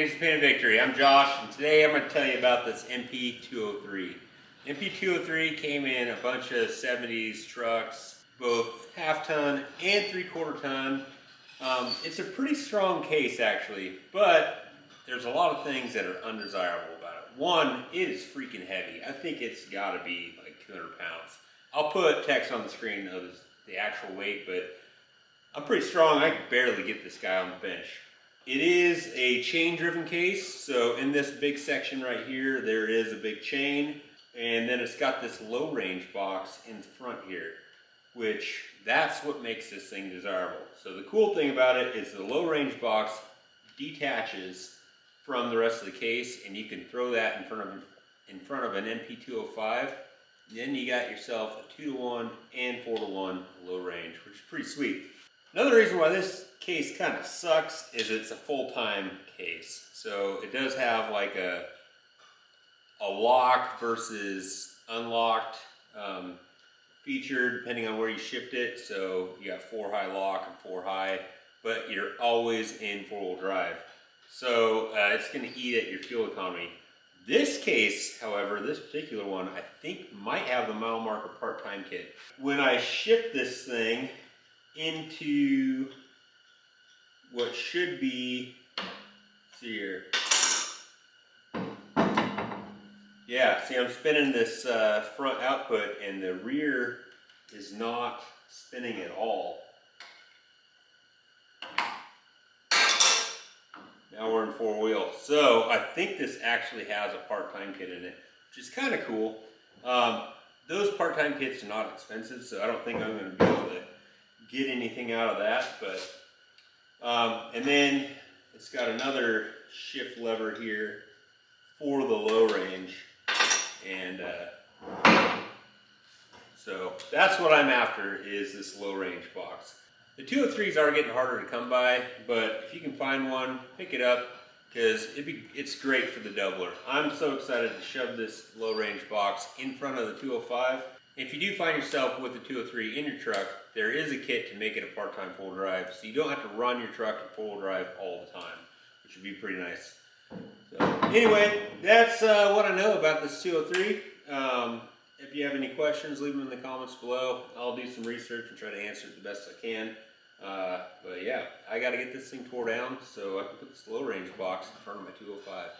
Today's Pain of Victory. I'm Josh, and today I'm going to tell you about this NP203. NP203 came in a bunch of 70s trucks, both half-ton and three-quarter ton. It's a pretty strong case, actually, but there's a lot of things that are undesirable about it. One, it is freaking heavy. I think it's got to be like 200 pounds. I'll put text on the screen of the actual weight, but I'm pretty strong. I can barely get this guy on the bench. It is a chain-driven case, so in this big section right here, there is a big chain, and then it's got this low-range box in front here, which that's what makes this thing desirable. So the cool thing about it is the low-range box detaches from the rest of the case, and you can throw that in front of an NP205. Then you got yourself a 2-to-1 and 4-to-1 low range, which is pretty sweet. Another reason why this case kind of sucks is it's a full-time case. So it does have like a lock versus unlocked feature depending on where you shift it. So you got 4-high lock and 4-high, but you're always in 4-wheel drive. So it's going to eat at your fuel economy. This case, however, this particular one, I think might have the mile marker part-time kit. When I shift this thing into what should be, let's see here. Yeah, see, I'm spinning this front output and the rear is not spinning at all. Now we're in 4-wheel. So I think this actually has a part-time kit in it, which is kind of cool. Those part-time kits are not expensive, so I don't think I'm going to be able to get anything out of that. But and then it's got another shift lever here for the low range, and so that's what I'm after, is this low range box. The 203s are getting harder to come by, but if you can find one, pick it up, because it's great for the doubler. I'm so excited to shove this low range box in front of the 205. If you do find yourself with the 203 in your truck, there is a kit to make it a part-time 4-wheel drive, so you don't have to run your truck in 4-wheel drive all the time, which would be pretty nice. So anyway, that's what I know about this 203. If you have any questions, leave them in the comments below. I'll do some research and try to answer it the best I can. But yeah, I got to get this thing tore down so I can put this low range box in front of my 205.